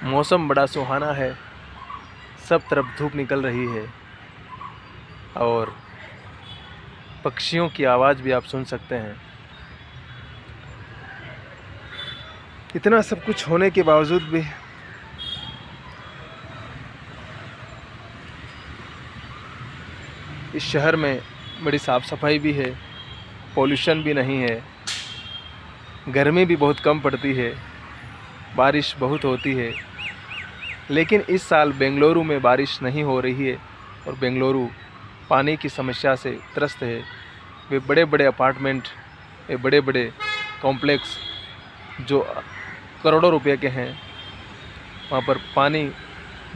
मौसम बड़ा सुहाना है, सब तरफ धूप निकल रही है और पक्षियों की आवाज़ भी आप सुन सकते हैं। इतना सब कुछ होने के बावजूद भी इस शहर में बड़ी साफ़ सफाई भी है, पॉल्यूशन भी नहीं है, गर्मी भी बहुत कम पड़ती है, बारिश बहुत होती है। लेकिन इस साल बेंगलुरु में बारिश नहीं हो रही है और बेंगलुरु पानी की समस्या से त्रस्त है। वे बड़े बड़े अपार्टमेंट, वे बड़े बड़े कॉम्प्लेक्स जो करोड़ों रुपए के हैं, वहाँ पर पानी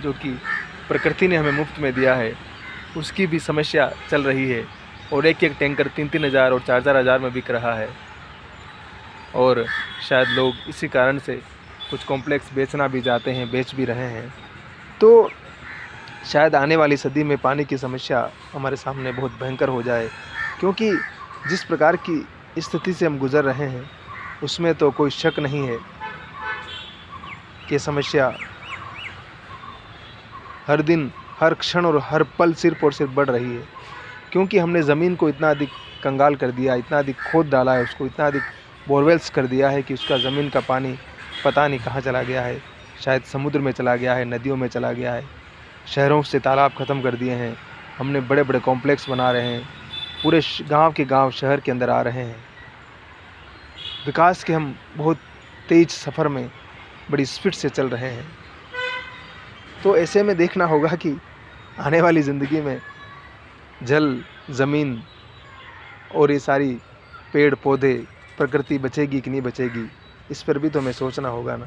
जो कि प्रकृति ने हमें मुफ्त में दिया है उसकी भी समस्या चल रही है और एक एक टैंकर 3-3 हज़ार और 4-4 हज़ार में बिक रहा है। और शायद लोग इसी कारण से कुछ कॉम्प्लेक्स बेचना भी चाहते हैं, बेच भी रहे हैं। तो शायद आने वाली सदी में पानी की समस्या हमारे सामने बहुत भयंकर हो जाए, क्योंकि जिस प्रकार की स्थिति से हम गुज़र रहे हैं उसमें तो कोई शक नहीं है कि समस्या हर दिन, हर क्षण और हर पल सिर्फ और सिर्फ बढ़ रही है। क्योंकि हमने ज़मीन को इतना अधिक कंगाल कर दिया, इतना अधिक खोद डाला है, उसको इतना अधिक बोरवेल्स कर दिया है कि उसका ज़मीन का पानी पता नहीं कहाँ चला गया है। शायद समुद्र में चला गया है, नदियों में चला गया है, शहरों से तालाब ख़त्म कर दिए हैं, हमने बड़े बड़े कॉम्प्लेक्स बना रहे हैं, पूरे गांव के गांव शहर के अंदर आ रहे हैं। विकास के हम बहुत तेज़ सफ़र में बड़ी स्पीड से चल रहे हैं। तो ऐसे में देखना होगा कि आने वाली ज़िंदगी में जल, ज़मीन और ये सारी पेड़ पौधे, प्रकृति बचेगी कि नहीं बचेगी, इस पर भी तो हमें सोचना होगा ना।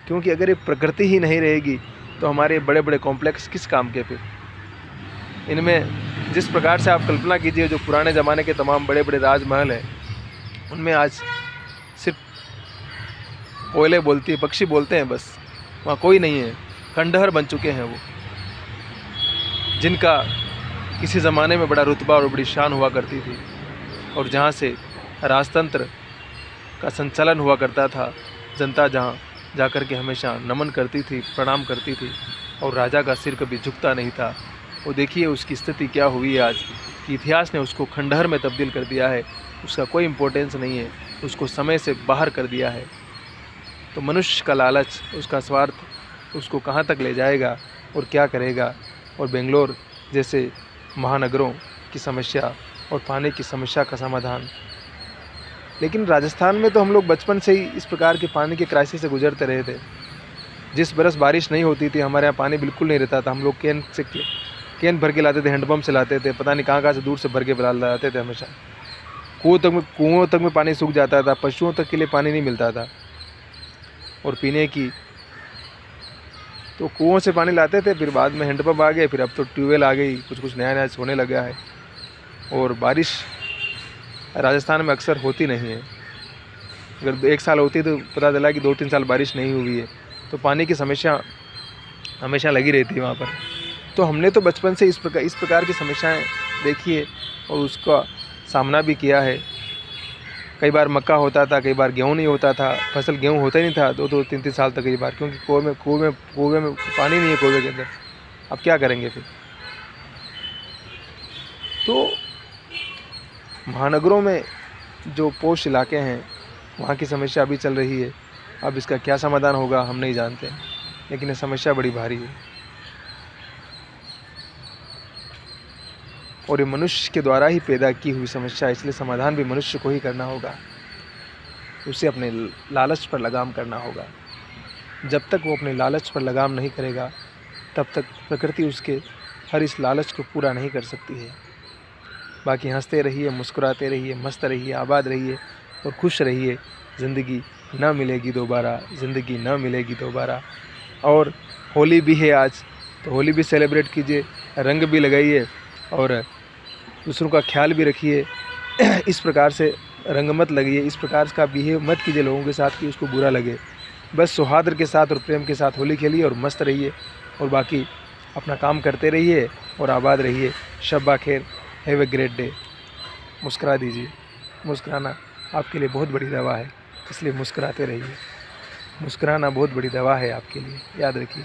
क्योंकि अगर ये प्रकृति ही नहीं रहेगी तो हमारे बड़े बड़े कॉम्प्लेक्स किस काम के फिर। इनमें जिस प्रकार से आप कल्पना कीजिए, जो पुराने ज़माने के तमाम बड़े बड़े राजमहल हैं उनमें आज सिर्फ कोयले बोलती है, पक्षी बोलते हैं, बस वहाँ कोई नहीं है। खंडहर बन चुके हैं वो, जिनका किसी ज़माने में बड़ा रुतबा और बड़ी शान हुआ करती थी और जहाँ से राजतंत्र का संचालन हुआ करता था। जनता जहाँ जाकर के हमेशा नमन करती थी, प्रणाम करती थी और राजा का सिर कभी झुकता नहीं था। वो देखिए उसकी स्थिति क्या हुई है आज कि इतिहास ने उसको खंडहर में तब्दील कर दिया है। उसका कोई इम्पोर्टेंस नहीं है, उसको समय से बाहर कर दिया है। तो मनुष्य का लालच, उसका स्वार्थ उसको कहाँ तक ले जाएगा और क्या करेगा। और बेंगलोर जैसे महानगरों की समस्या और पानी की समस्या का समाधान। लेकिन राजस्थान में तो हम लोग बचपन से ही इस प्रकार के पानी के क्राइसिस से गुजरते रहे थे। जिस बरस बारिश नहीं होती थी हमारे यहाँ पानी बिल्कुल नहीं रहता था। हम लोग कैन भर के लाते थे, हैंडपम्प से लाते थे, पता नहीं कहाँ से दूर से भर के लाते थे हमेशा। कुओं तक में पानी सूख जाता था, पशुओं तक के लिए पानी नहीं मिलता था। और पीने की तो कुओं से पानी लाते थे, फिर बाद में हैंडपम्प आ गए, फिर अब तो ट्यूबवेल आ गई, कुछ नया नया होने लगा है। और बारिश राजस्थान में अक्सर होती नहीं है। अगर एक साल होती तो पता चला कि 2-3 साल बारिश नहीं हुई है, तो पानी की समस्या हमेशा लगी रहती है वहाँ पर। तो हमने तो बचपन से इस प्रकार की समस्याएं देखी है और उसका सामना भी किया है। कई बार मक्का होता था, कई बार गेहूँ नहीं होता था, फसल गेहूँ होता ही नहीं था 2-2, 3-3 साल तक कई बार, क्योंकि कुएं में पानी नहीं है कुएं के अंदर। अब क्या करेंगे फिर। तो महानगरों में जो पोश इलाके हैं वहाँ की समस्या अभी चल रही है। अब इसका क्या समाधान होगा हम नहीं जानते, लेकिन ये समस्या बड़ी भारी है और ये मनुष्य के द्वारा ही पैदा की हुई समस्या है, इसलिए समाधान भी मनुष्य को ही करना होगा। उसे अपने लालच पर लगाम करना होगा। जब तक वो अपने लालच पर लगाम नहीं करेगा तब तक प्रकृति उसके हर इस लालच को पूरा नहीं कर सकती है। बाकी हंसते रहिए, मुस्कुराते रहिए, मस्त रहिए, आबाद रहिए और खुश रहिए। ज़िंदगी न मिलेगी दोबारा, ज़िंदगी न मिलेगी दोबारा। और होली भी है आज, तो होली भी सेलिब्रेट कीजिए, रंग भी लगाइए और दूसरों का ख्याल भी रखिए। इस प्रकार से रंग मत लगिए, इस प्रकार का बिहेव मत कीजिए लोगों के साथ कि उसको बुरा लगे। बस सौहार्द के साथ और प्रेम के साथ होली खेलिए और मस्त रहिए और बाकी अपना काम करते रहिए और आबाद रहिए। शब्बा खैर, हैव ए ग्रेट डे। मुस्कुरा दीजिए, मुस्कुराना आपके लिए बहुत बड़ी दवा है, इसलिए मुस्कुराते रहिए। मुस्कुराना बहुत बड़ी दवा है आपके लिए, याद रखिए।